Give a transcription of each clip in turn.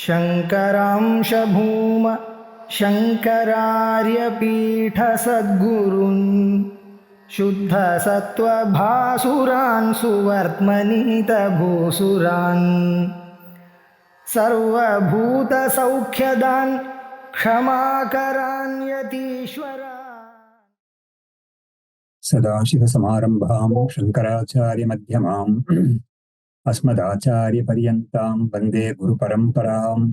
शङ्करांश भूम शङ्करार्यपीठसद्गुरुन् शुद्धसत्त्वभासुरान् सुवर्त्मनीतभूसुरान् सर्वभूतसौख्यदान् क्षमाकरान् यतीश्वरान् सदाशिवसमारम्भां शङ्कराचार्यमध्यमाम् अस्मदाचार्यपर्यन्तां वन्दे गुरुपरम्पराम्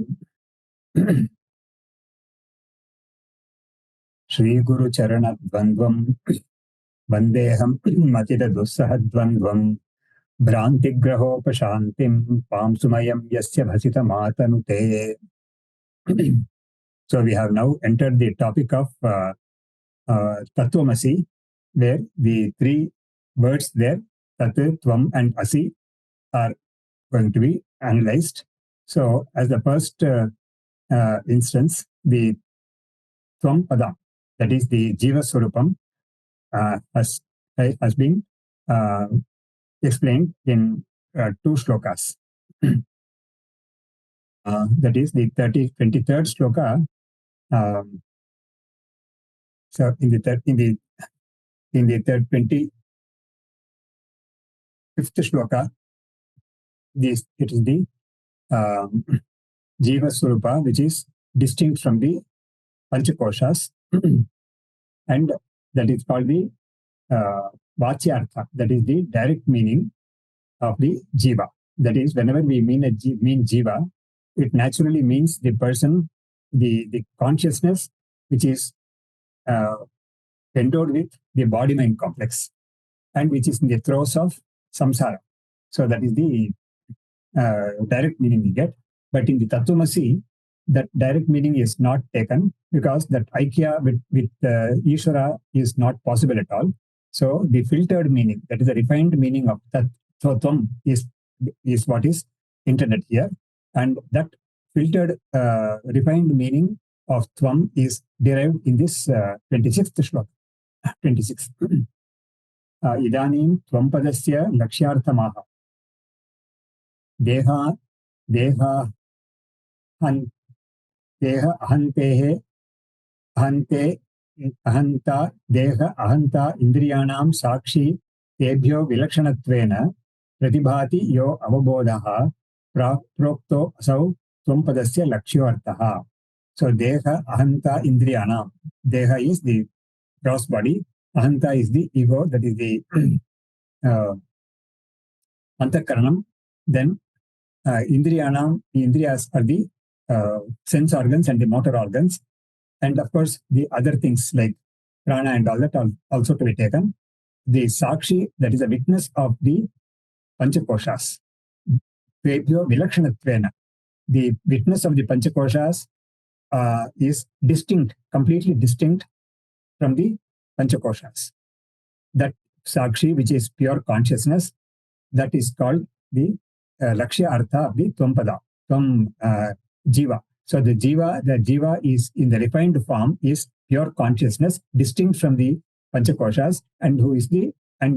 श्रीगुरुचरणद्वन्द्वं वन्देऽहं मतिरदुस्सहद्वन्द्वं भ्रान्तिग्रहोपशान्तिं पांसुमयं यस्य भसितमातनुते. So we have now entered the topic of Tattvamasi, where the three words there, Tat, Tvam and Asi, are going to be analyzed. So as the first instance, the Tvam Pada, that is the Jiva Swarupam, has been explained in two shlokas. That is the 23rd shloka. So in the 25th shloka, it is the Jiva Swarupa, which is distinct from the Panchakoshas, and that is called the Vachyartha, that is the direct meaning of the Jiva. That is, whenever we mean Jiva, it naturally means the person, the consciousness, which is endowed with the body-mind complex, and which is in the throes of samsara. So that is the direct meaning we get. But in the Tattvamasi, that direct meaning is not taken, because that Aikya with Ishvara is not possible at all. So the filtered meaning, that is the refined meaning of Tattvam, is what is intended here. And that filtered, refined meaning of Tvam is derived in this 26th shloka. 26. Idanim Tvam Padasya Lakshyarthamaha. Deha ahantehe ahante ahanta deha ahanta indriyanam sakshi tebhyo vilakshanattvena pratibhati yo avabodhaha prokto asau Tvam Padasya Lakshyarthaha. So deha ahanta indriyanam. Deha is the gross body. Ahanta is the ego, that is the antakaranam. Then indriyanam, the indriyas are the sense organs and the motor organs. And of course, the other things like prana and all that are also to be taken. The sakshi, that is a witness of the panchakoshas. Tvebhyo vilakshanattvena. The witness of the panchakoshas is distinct, completely distinct from the panchakoshas. That sakshi, which is pure consciousness, that is called the lakshya artha of the Tvam Jiva. So the Jiva is in the refined form is pure consciousness, distinct from the panchakoshas, and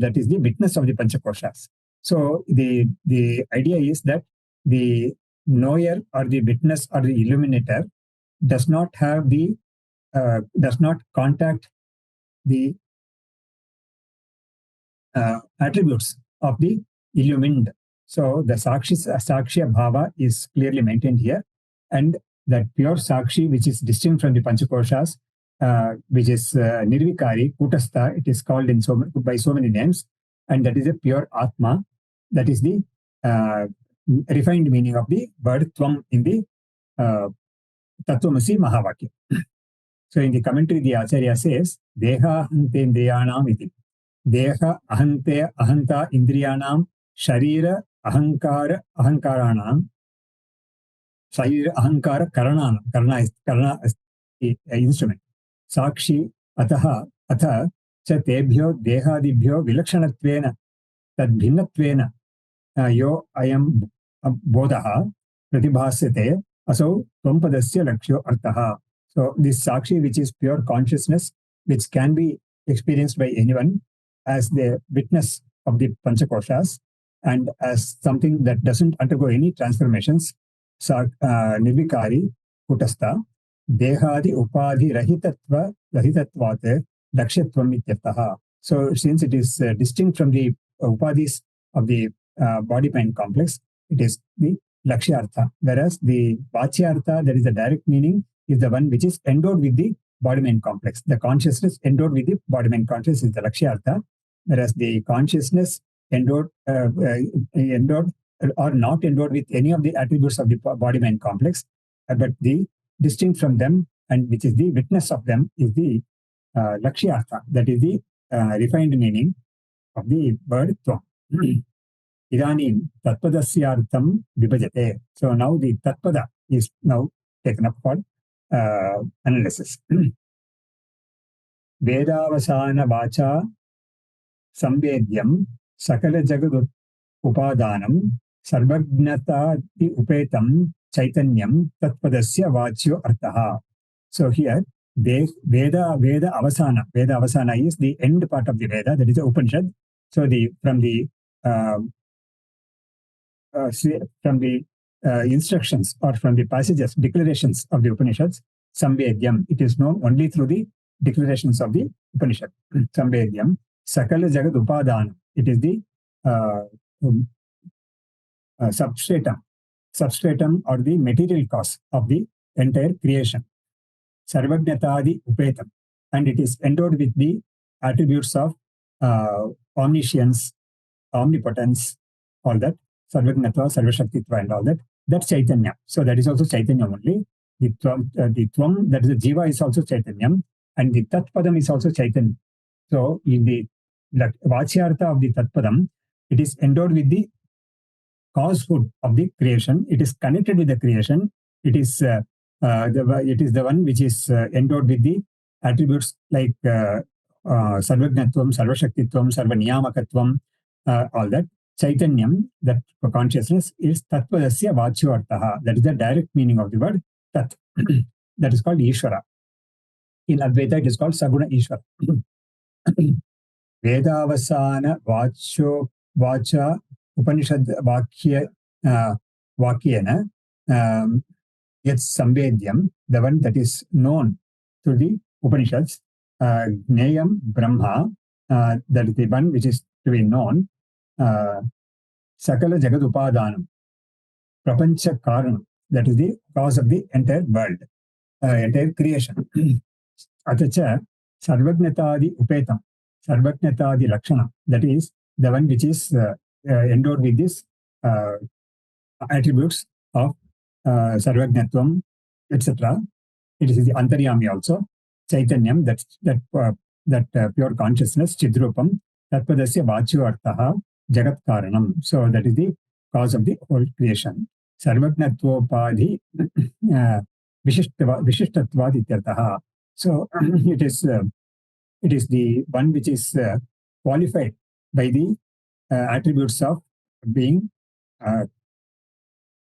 that is the witness of the panchakoshas. So the idea is that the knower or the witness or the illuminator does not contact the attributes of the illumined. So the Sakshya Bhava is clearly maintained here, and that pure Sakshi, which is distinct from the Panchakoshas, which is Nirvikari, Kutastha, it is called by so many names, and that is a pure Atma. That is the refined meaning of the word Tvam in the Tattvamasi Mahavakya. So in the commentary, the Acharya says, Deha ahante indriyanam iti. Deha ahanta indriyanam sharira ahankaranam. Sharira ahankara karanam. Karana is the instrument. Sakshi atha cha tebhyo dehadibhyo vilakshanattvena tadbhinnatvena yo ayam bodhaha pratibhasyate asau Tvam Padasya Lakshyo Arthaha. So this Sakshi, which is pure consciousness, which can be experienced by anyone as the witness of the Panchakoshas, and as something that doesn't undergo any transformations, Nirvikari Kutastha Dehadi Upadhi Rahitatvat Lakshyatvam Ityarthaha. So since it is distinct from the upadhis of the body-mind complex, it is the Lakshyartha. Whereas the Vachyartha, that is the direct meaning, is the one which is endowed with the body-mind complex. The consciousness endowed with the body-mind complex is the Lakshyartha, whereas the consciousness endowed or not endowed with any of the attributes of the body-mind complex, but the distinct from them and which is the witness of them is the Lakshyartha. That is the refined meaning of the word Tvam. Idanim Tatpadasyartham Vibhajate. So now the Tatpada is now taken up for analysis. Vedavasana Vacha Samvedyam Sakala Jagad Upadanam Sarvagnata Upetam Chaitanyam Tatpadasya Vachyo Arthaha. So here, Veda Avasana is the end part of the Veda, that is the Upanishad. So from the instructions or from the passages, declarations of the Upanishads, Samvedyam, it is known only through the declarations of the Upanishad. Samvedyam, Sakala Jagad Upadanam, it is the substratum or the material cause of the entire creation. Sarvagnatadi Upetam, and it is endowed with the attributes of omniscience, omnipotence, all that, Sarvagnatva, Sarvashaktitva, and all that. That's Chaitanya. So that is also Chaitanya only. The Tvam, that is the Jiva, is also Chaitanyam, and the Tatpadam is also Chaitanya. So in the Vachyartha of the Tatpadam, it is endowed with the causehood of the creation. It is connected with the creation. It is the one which is endowed with the attributes like Sarvagnatvam, Sarvashaktitvam, Sarvaniyamakatvam, all that. Chaitanyam, that consciousness, is Tatpadasya Vachyo Arthaha. That is the direct meaning of the word Tat. That is called Ishvara. In Advaita, it is called Saguna Ishvara. Vedavasana Vacha Upanishad Vakyena Yet Samvedyam, the one that is known through the Upanishads, Gneyam Brahma, that is the one which is to be known, Sakala Jagad Upadanam, Prapancha Karanam, that is the cause of the entire world, entire creation. Atacha Sarvagnatadi Upetam, Sarvagnatadi Lakshana, that is the one which is endowed with these attributes of Sarvagnatvam, etc. It is the Antaryami also. Chaitanyam, that pure consciousness, Chidrupam, Tatpadasya Vachyo Arthaha, Jagat Karanam. So that is the cause of the whole creation. Sarvagnatvopadhi Vishishtatvad Ityarthaha. So it is the one which is qualified by the attributes of being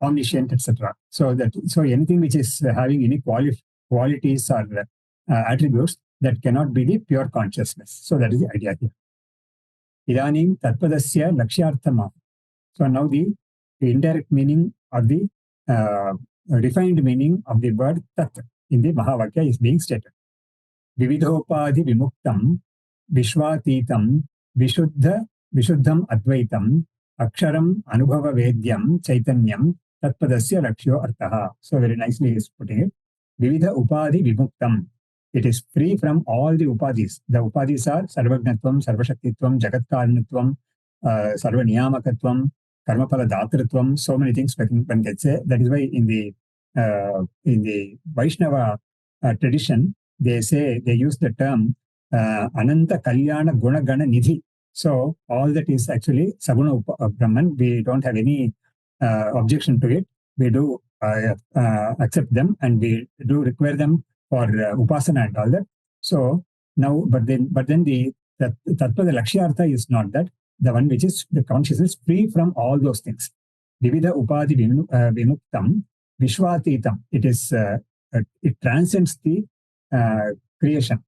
omniscient, etc. So anything which is having any qualities or attributes, that cannot be the pure consciousness. So that is the idea here. Idanim Tatpadasya Lakshyarthama. So now the indirect meaning or the refined meaning of the word Tat in the Mahavakya is being stated. Vividhopadhi Vimuktam Vishwatitam Vishuddham Advaitam Aksharam Anubhava Vedyam Chaitanyam Tatpadasya Lakshyo Arthaha. So very nicely he is putting it. Vividha Upadhi Vimuktam. It is free from all the upadhis. The upadhis are Sarvagnatvam, Sarvashaktitvam, Jagatkaranatvam, Sarvaniyamakatvam, Karmapala Dhatritvam, so many things one can say. That is why in the Vaishnava tradition, they use the term Ananta Kalyana Guna Gana Nidhi. So all that is actually Saguna Brahman. We don't have any objection to it. We do accept them and we do require them for upasana and all that. So now, but then the Tattva, the Lakshyartha is not that. The one which is the consciousness free from all those things. Vividha Upadhi Vimuktam Vishwatitam. It transcends the creation.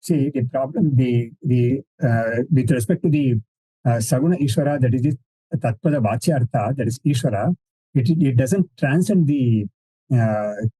See, the problem, with respect to the Saguna Ishvara, that is the Tattva, the Vachyartha, that is Ishvara, it doesn't transcend the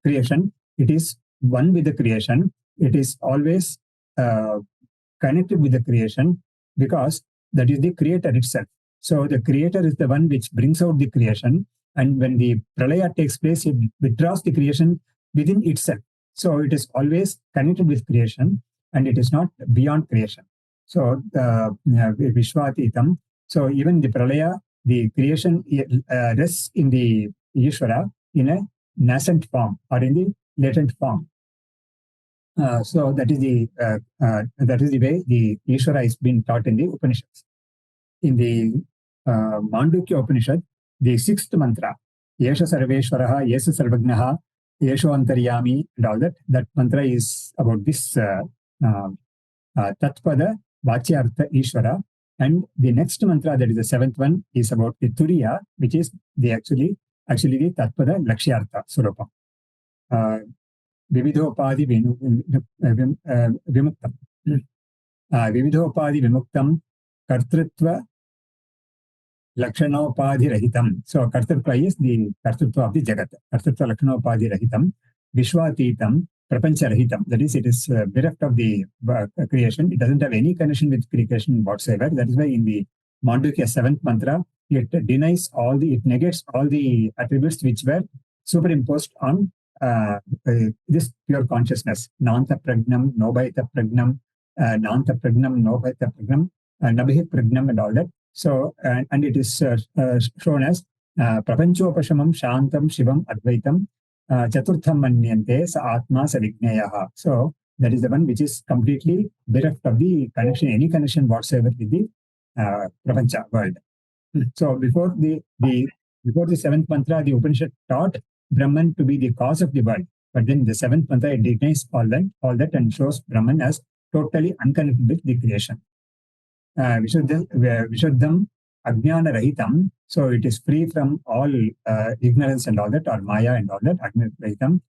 creation. It is one with the creation. It is always connected with the creation because that is the creator itself. So the creator is the one which brings out the creation. And when the pralaya takes place, it withdraws the creation within itself. So it is always connected with creation and it is not beyond creation. So Vishwatitam. So even the pralaya, the creation rests in the Ishvara in a nascent form or in the latent form. So that is the way the Ishvara is being taught in the Upanishads. In the Mandukya Upanishad, the sixth mantra, Yesha Sarveshwaraha, Yesa Sarvagnaha, Yesho Antaryami, and all that. That mantra is about this Tatpada Vachyartha Ishvara. And the next mantra, that is the seventh one, is about the Turiya, which is the actually the Tatpada Lakshyartha Surupam. Vividhopadi Vimuktam. Vividhopadi Vimuktam Kartritva Lakshanopadi Rahitam. So Kartritva is the Kartritva of the Jagat. Kartritva Lakshanopadi Rahitam. Vishwatitam Prapancha Rahitam. That is, it is bereft of the creation. It doesn't have any connection with creation whatsoever. That is why in the Mandukya 7th mantra, it negates all the attributes which were superimposed on this pure consciousness. Nanta Pragnam, Nobaita Pragnam, Nanta Pragnam, Nobaita Pragnam, Nabhi Pragnam, and all that. So, and it is shown as Prapanchopashamam Shantam Shivam Advaitam Chaturtham Manyante Sa Atma Sa Vignayaha. So, that is the one which is completely bereft of the connection, any connection whatsoever with the Prapancha world. So, before the seventh mantra, the Upanishad taught Brahman to be the cause of the world. But then the seventh mantra, it denies all that and shows Brahman as totally unconnected with the creation. Vishuddham Ajnana Rahitam. So it is free from all ignorance and all that, or Maya and all that. Ajnana Rahitam.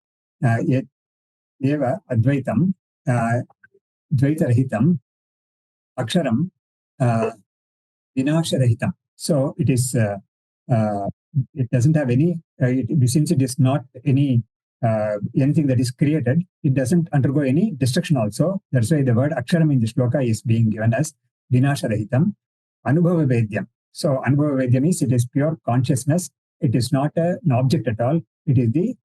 Eva Advaitam. Dvaita Rahitam. Aksharam. Vinasha Rahitam. So it is. It doesn't have any. Since it is not anything that is created, it doesn't undergo any destruction also. That's why the word Aksharam in the shloka is being given as Vinasha Rahitam, Anubhava Vedyam. So Anubhava Vedyam is, it is pure consciousness. It is not an object at all. It is the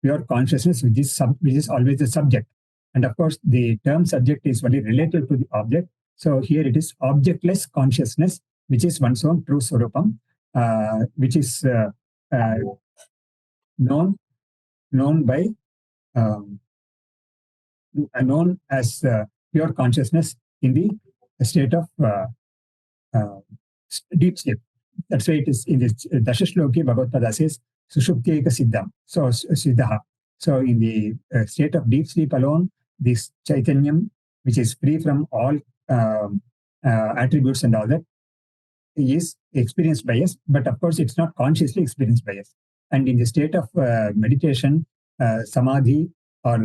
pure consciousness which is always the subject. And of course, the term subject is only related to the object. So here it is objectless consciousness, which is one's own true Swarupam, which is known as pure consciousness in the state of deep sleep. That's why it is in this Dashashloki Bhagavad says Sushupti Eka Siddham. So Siddhaha. So in the state of deep sleep alone, this Chaitanyam, which is free from all attributes and all that, is experienced by us, but of course it's not consciously experienced by us. And in the state of meditation, samadhi, or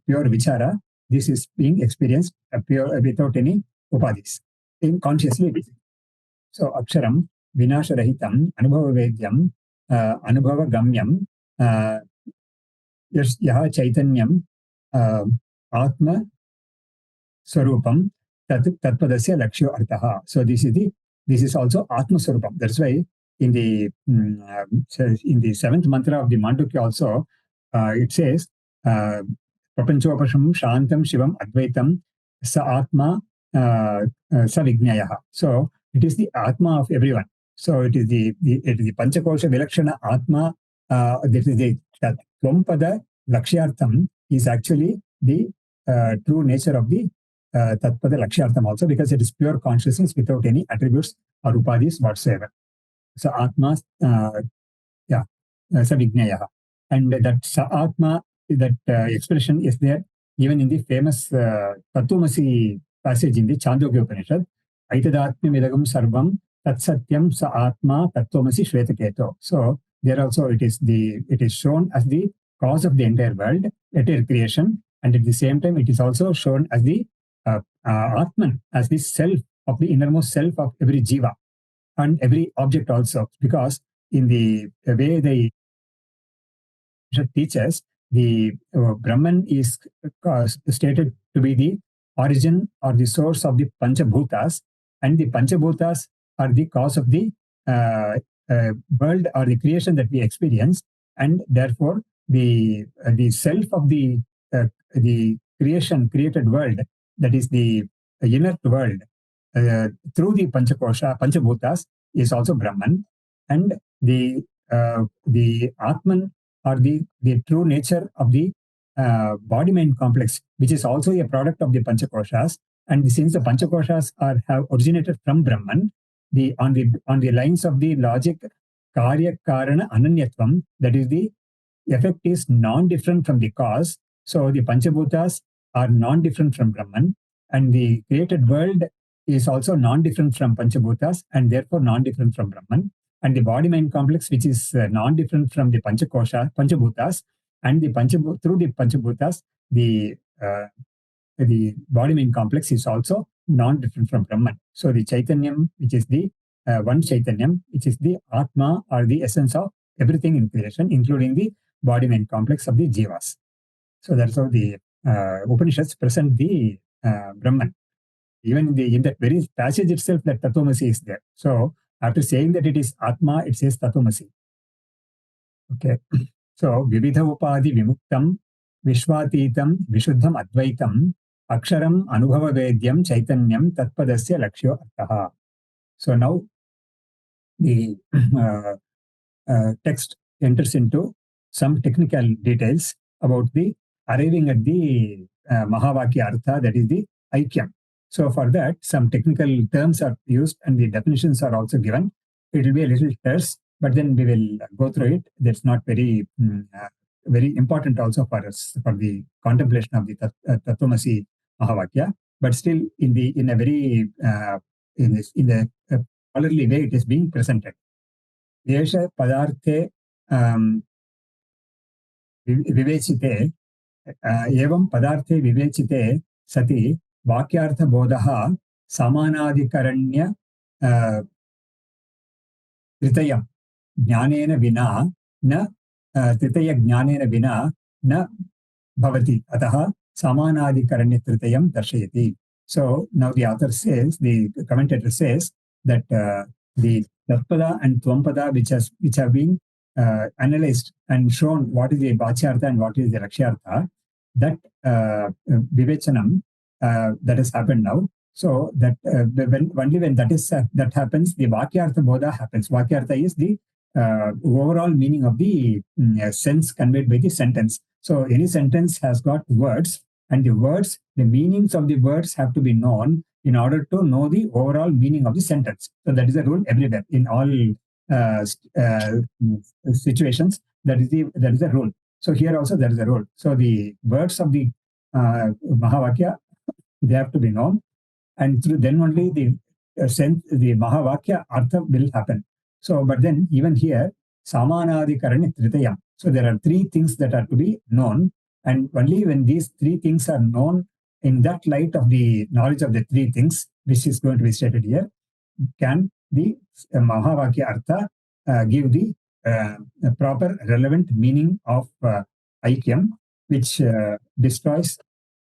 pure vichara, this is being experienced pure without any upadhis, consciously. So Aksharam, Vinasha Rahitam, Anubhava Vedyam, Anubhava Gamyam, Yaha Chaitanyam, Atma Swarupam, Tatpadasya Lakshyo Artaha. So this is also Atma Swarupam. That's why in the seventh mantra of the Mandukya also, it says, Prapanchopasham Shantam Shivam Advaitam Sa Atma Sa Vignayaha. So it is the Atma of everyone. So it is the Panchakosha Vilakshana Atma. This is the Tvampada Lakshyartham is actually the true nature of the Tatpada Lakshyartham also, because it is pure consciousness without any attributes or upadhis whatsoever. So Atma, Savignayaha. And that Sa-Atma, that expression is there even in the famous Tattvamasi passage in the Chandogya Upanishad. Aitadatmya Vidagam Sarvam Tatsatyam Sa-Atma Tattvamasi Shvetaketo. So there also it is shown as the cause of the entire world, entire creation, and at the same time it is also shown as the Atman, as the self of the innermost self of every jiva and every object also, because in the way the teaches, the Brahman is stated to be the origin or the source of the Panchabhutas, and the Panchabhutas are the cause of the world or the creation that we experience, and therefore the self of the created world, that is the inert world, through the Panchabhutas, is also Brahman, and the Atman, or the true nature of the body-mind complex, which is also a product of the Panchakoshas. And since the Panchakoshas have originated from Brahman, on the lines of the logic, Karya Karana Ananyatvam, that is, the effect is non-different from the cause. So the Panchabhutas are non-different from Brahman, and the created world is also non-different from Panchabhutas, and therefore non-different from Brahman. And the body-mind complex, which is non-different from the Panchabhutas, and through the Panchabhutas, the body-mind complex is also non-different from Brahman. So the Chaitanyam, which is the one Chaitanyam, which is the Atma, or the essence of everything in creation, including the body-mind complex of the Jivas. So that's how the Upanishads present the Brahman. Even in that very passage itself, that Tatvamasi is there. So after saying that it is Atma, it says Tatvamasi. Okay. So Vividha Upadi Vimuktam Vishwatitam Vishuddham Advaitam Aksharam Anubhava Vedyam Chaitanyam Tatpadasya Lakshyo Artaha. So now the text enters into some technical details about the arriving at the Mahavakya Artha, that is the Aikyam. So for that, some technical terms are used and the definitions are also given. It will be a little terse, but then we will go through it. That's not very important also for us, for the contemplation of the Tatvamasi Mahavakya. But still, in a very scholarly way, it is being presented. Yesha Padarte Vivechite Evam Padarte Vivechite Sati Vakyartha Bodhaha Samanadikaranya Tritayam Jnanena Vina Na Tritaya Jnanena Vina Na Bhavati Ataha Samanadikaranya Tritayam Darshayati. So now the author says, the commentator says, that the Tatpada and Tvampada, which have been analyzed and shown what is the Bachyartha and what is the Lakshyartha, that Vivechanam that has happened now. So that only when that happens, the Vakyartha Bodha happens. Vakyartha is the overall meaning of the sense conveyed by the sentence. So any sentence has got words, and the meanings of the words have to be known in order to know the overall meaning of the sentence. So that is a rule everywhere in all situations. That is the rule. So here also there is a rule. So the words of the Mahavakya, they have to be known, and through then only the Mahavakya Artha will happen. So, but then even here, Samanadikaranya Tritayam. So there are three things that are to be known, and only when these three things are known in that light of the knowledge of the three things, which is going to be stated here, can the Mahavakya Artha give the proper relevant meaning of Aikyam, which destroys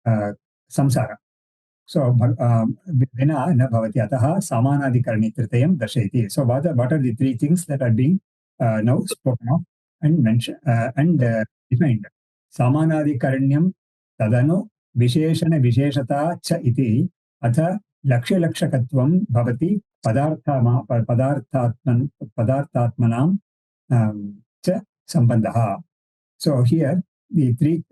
samsara. So, Vina na bhavati ataha samanadikarani tritayam darshayati. So, what are the three things that are being now spoken of and mentioned and defined? Samanadikaranyam tadanu visheshana visheshata cha iti atha lakshakatvam bhavati padarthatmanam cha sambandhaha. So here the three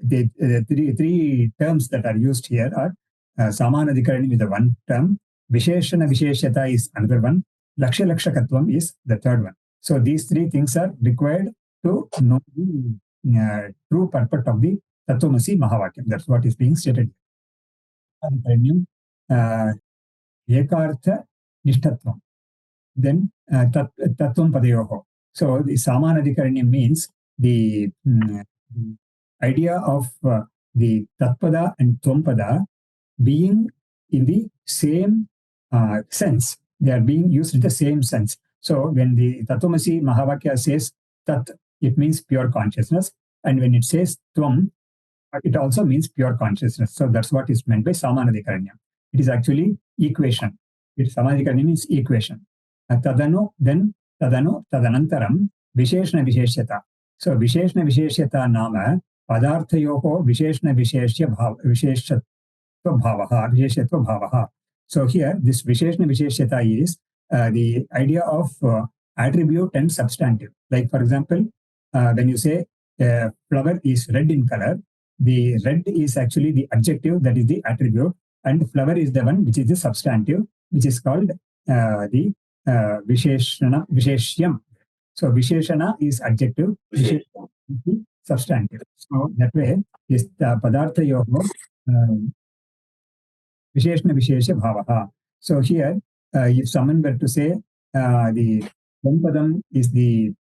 terms that are used here are Samanadikaranam is the one term, Visheshana Visheshata is another one, Lakshakatvam is the third one. So these three things are required to know the true purport of the Tatvamasi Mahavakyam. That's what is being stated. Ekartha Nishtatvam. Then Tattvam Padayoho. So the Samanadikaranam means the idea of the Tatpada and Tvampada being in the same sense. They are being used in the same sense. So when the Tatvamasi Mahavakya says Tat, it means pure consciousness. And when it says Tvam, it also means pure consciousness. So that's what is meant by Samanadikaranya. It is actually equation. Samanadikaranya means equation. Tadanu, then Tadanu, Tadanantaram, Visheshna Visheshyata. So Visheshna Visheshyata Nama, Padarthayoho Visheshna Visheshya Visheshyatva Bhavaha. So here, this Visheshna Visheshyata is the idea of attribute and substantive. Like, for example, when you say flower is red in color, the red is actually the adjective, that is the attribute, and flower is the one which is the substantive, which is called the Visheshyam. So Visheshana is adjective, Visheshana is the substantive. So that way, is the Padartha Yoga Visheshna Vishesha Bhavaha. So here, if someone were to say the Vampadam is the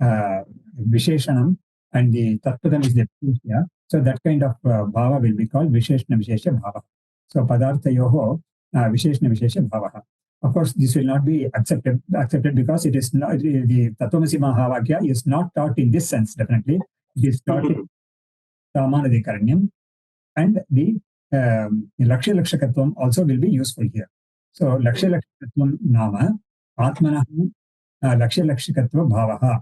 Visheshanam and the Tattpadam is the Vishya, so that kind of Bhava will be called Visheshna Vishesha Bhava. So Padartha Yoho Visheshna Vishesha Bhavaha. Of course, this will not be accepted because it is not, the Tatvamasi Mahavakya is not taught in this sense, definitely. It is taught in Samanadikaranyam, and the Lakshya Lakshakatvam also will be useful here. So Lakshya Lakshakatvam Nama Atmana Lakshya Lakshakatva Bhavaha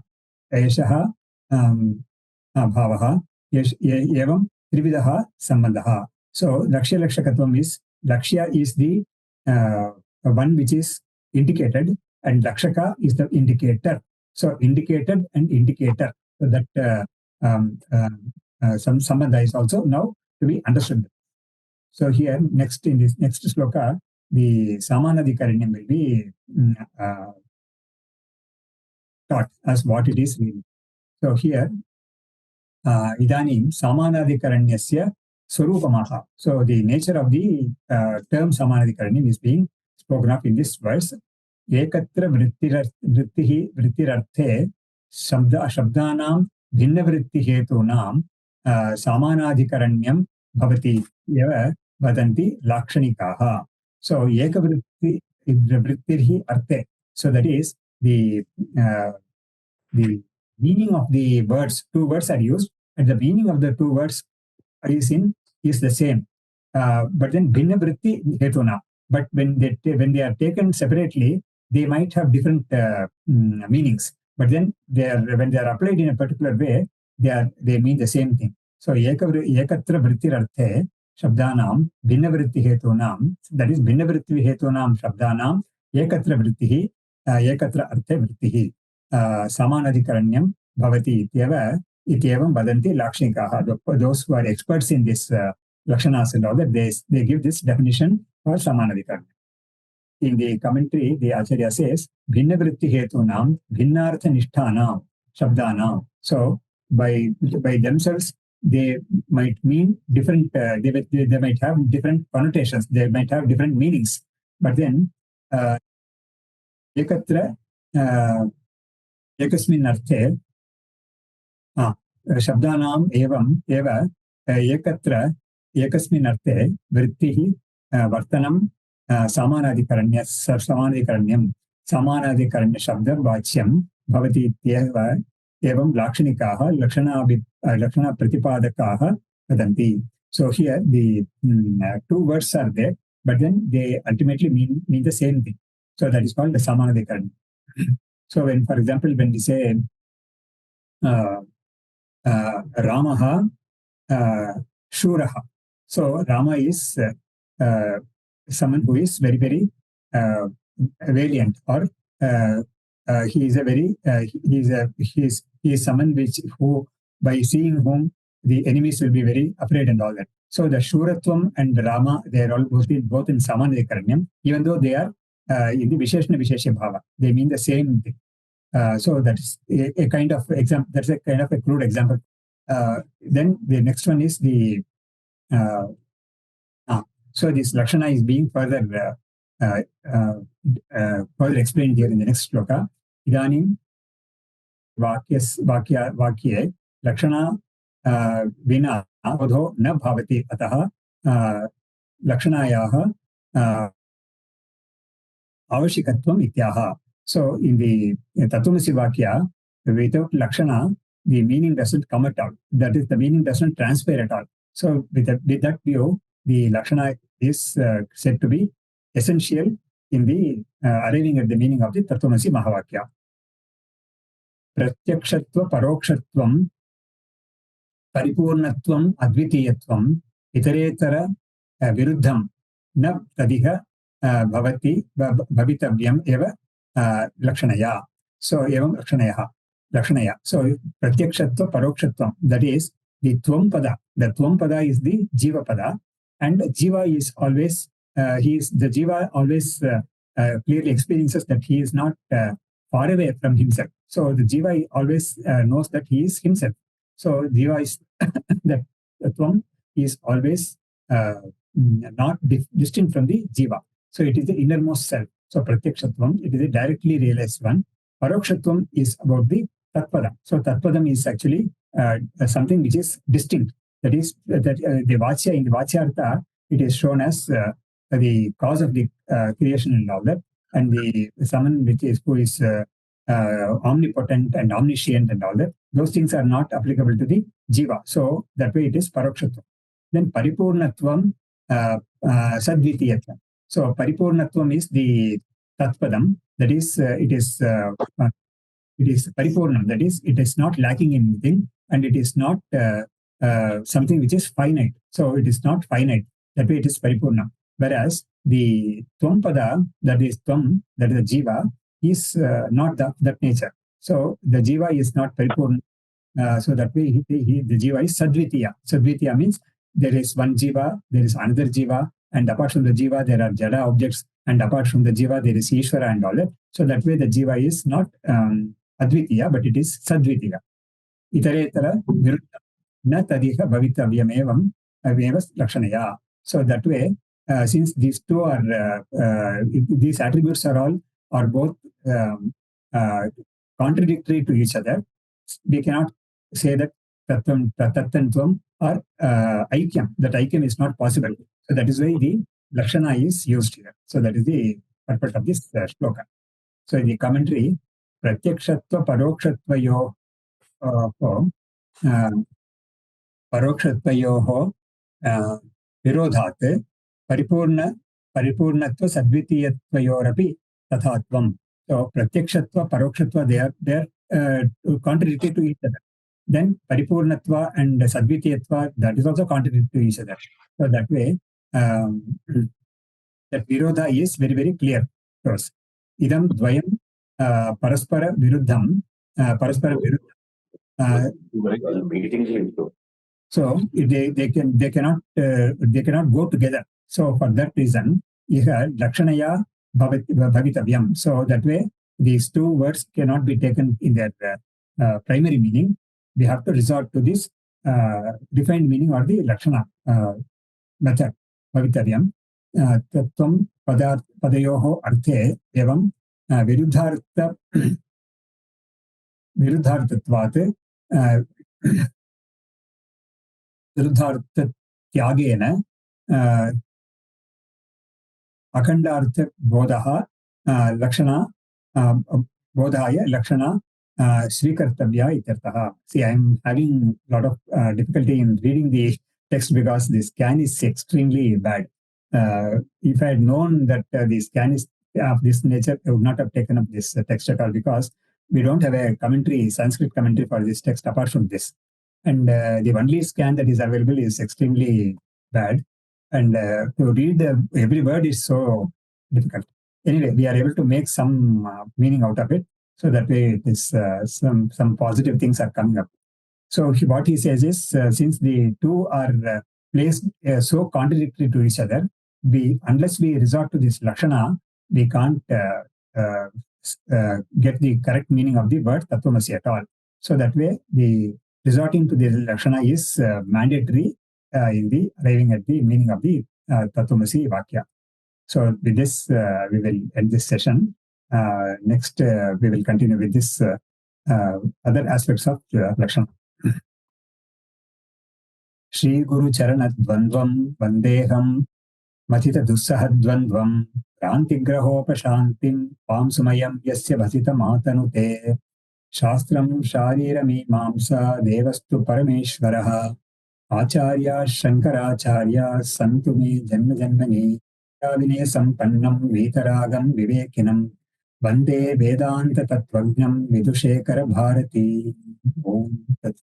Eshaha Bhavaha Evam Trividaha Sambandhaha. So Lakshya Lakshakatvam is, Lakshya is the one which is indicated, and Lakshaka is the indicator. So indicated and indicator. So that some Sambandha is also now to be understood. So here, next in this next sloka, the Samanadikaranyam will be taught as what it is really. So here, Idanim Samanadikaranyasya Swarupamaha. So the nature of the term Samanadikaranyam is being spoken of in this verse. Ekatra vrittirarthe shabdanam bhinna vritti hetunam Samanadikaranyam bhavati eva vadanti lakshanikaha. So ekavritti vrittirhi arthe. So that is the meaning of the words. Two words are used, and the meaning of the two words is the same. But then bhinna vritti hetuna. But when they are taken separately, they might have different meanings. But then when they are applied in a particular way, they mean the same thing. So ekatra vrittirarthe shabdanam bhinna vritti hetunam, that is bhinna vritti hetunam shabdanam ekatra vrittihi ekatra arthe vrittihi samanadikaranyam bhavati ityevam vadanti lakshanikaha. Those who are experts in this lakshanas and all that, they give this definition for samanadikaranyam. In the commentary, the Acharya says bhinna vritti hetunam bhinnartha nishthanam shabdanam. So by themselves, they might mean different, they might have different connotations, they might have different meanings. But then, ekatra ekasmin arthe shabdanam evam eva ekatra ekasmin arthe vrittihi vartanam samanadikaranyam samanadikaranya shabda vachyam bhavati ityeva evam lakshanikaha lakshana pratipadakaha vadanti. So here the two words are there, but then they ultimately mean the same thing. So that is called the samanadikaranya. So when, for example, when we say Ramaha Shuraha, so Rama is someone who is very, very valiant, or he is someone who by seeing whom the enemies will be very afraid and all that. So the Shuratvam and Rama, they are all both in Samanadikaranyam, even though they are in the Visheshna Vishesha Bhava. They mean the same thing. So that's a kind of example. That's a kind of a crude example. Then the next one is the so this Lakshana is being further explained here in the next sloka. Idanim vakye Lakshana vina bodho na bhavati ataha lakshanayaha avashikatvam ityaha. So in the Tatvamasi Vakya, without Lakshana, the meaning doesn't come at all. That is, the meaning doesn't transpire at all. So with that view, the Lakshana is said to be essential in the arriving at the meaning of the Tatvamasi Mahavakya. Pratyakshatva Parokshatvam Paripurnatvam Advitiyatvam Itaretara Viruddham Na Tadiha Bhavati Bhavitavyam Eva Lakshanaya. So Evam Lakshanaya. So Pratyakshatva Parokshatvam, that is the Tvam Pada. The Tvam Pada is the Jiva Pada, and Jiva is always the Jiva always clearly experiences that he is not far away from himself. So the Jiva always knows that he is himself. So Jiva is that Tvam is always not distinct from the Jiva. So it is the innermost self. So Pratyakshatvam, it is a directly realized one. Parokshatvam is about the Tatpada. So Tatpadam is actually something which is distinct. That is, the Vachya, in the Vachyartha, it is shown as the cause of the creation and all that, and the someone who is omnipotent and omniscient and all that. Those things are not applicable to the Jiva. So that way it is Parokshatvam. Then Paripurnatvam Sadvitiyatvam. So Paripurnatvam is the Tatpadam. That is, it is Paripurnam. That is, it is not lacking in anything, and it is not something which is finite. So it is not finite. That way it is Paripurnam. Whereas the Tvam-pada, that is Tvam, that is the Jiva, is not that nature. So the Jiva is not Paripurna. So that way the Jiva is Sadvitiya. Sadvitiya means there is one Jiva, there is another Jiva, and apart from the Jiva, there are Jada objects, and apart from the Jiva, there is Ishvara and all that. So that way the Jiva is not Advitiya, but it is Sadvitiya. Itaretara Viruddha Na Tadiha Bhavitavyam Evam Lakshanaya. So that way, since these two are, these attributes are both contradictory to each other, we cannot say that Tattam and Tvam are Aikyam. That Aikyam is not possible. So that is why the Lakshana is used here. So that is the purpose of this shloka. So in the commentary, Pratyakshatva Parokshatvayoho Parokshatvayoho Virodhat Paripurnatva Sadvitiyatvayorapi Tathatvam. So Pratyakshatva, Parokshatva, they are contradictory to each other. Then Paripurnatva and Sadvitiyatva, that is also contradictory to each other. So that way, that Virodha is very, very clear to us. Idam Dvayam Paraspara Viruddham Paraspara Viruddham. So they cannot go together. So for that reason, Lakshanaya Bhavitavyam. So that way, these two words cannot be taken in their primary meaning. We have to resort to this defined meaning or the Lakshana method. Bhavitavyam. Tattvam Padayoho Arthe Evam Viruddhartatvat Viruddhartatyagena Akhandartha Bodhaha Lakshana Bodhaya Lakshana Srikartavya Ityartaha. See, I am having a lot of difficulty in reading the text because the scan is extremely bad. If I had known that the scan is of this nature, I would not have taken up this text at all, because we don't have a commentary, Sanskrit commentary for this text apart from this. And the only scan that is available is extremely bad. And to read every word is so difficult. Anyway, we are able to make some meaning out of it. So that way, it is some positive things are coming up. So what he says is, since the two are placed so contradictory to each other, unless we resort to this Lakshana, we can't get the correct meaning of the word Tattvamasi at all. So that way, the resorting to the Lakshana is mandatory in the arriving at the meaning of the Tattvamasi Vakya. So with this, we will end this session. Next, we will continue with this other aspects of Lakshana. Shri Guru Charana Dvandvam Vandeham Matita Dussahadvandvam क्रान्तिग्रहोपशान्तिं पांसुमयं यस्य भसितमातनुते शास्त्रं शारीरमीमांसा देवस्तु परमेश्वरः आचार्याः शङ्कराचार्याः सन्तु मे जन्म जन्मनि विनय सम्पन्नं वीतरागं विवेकिनं वन्दे वेदान्ततत्त्वज्ञं विदुशेखर भारती। ॐ तत्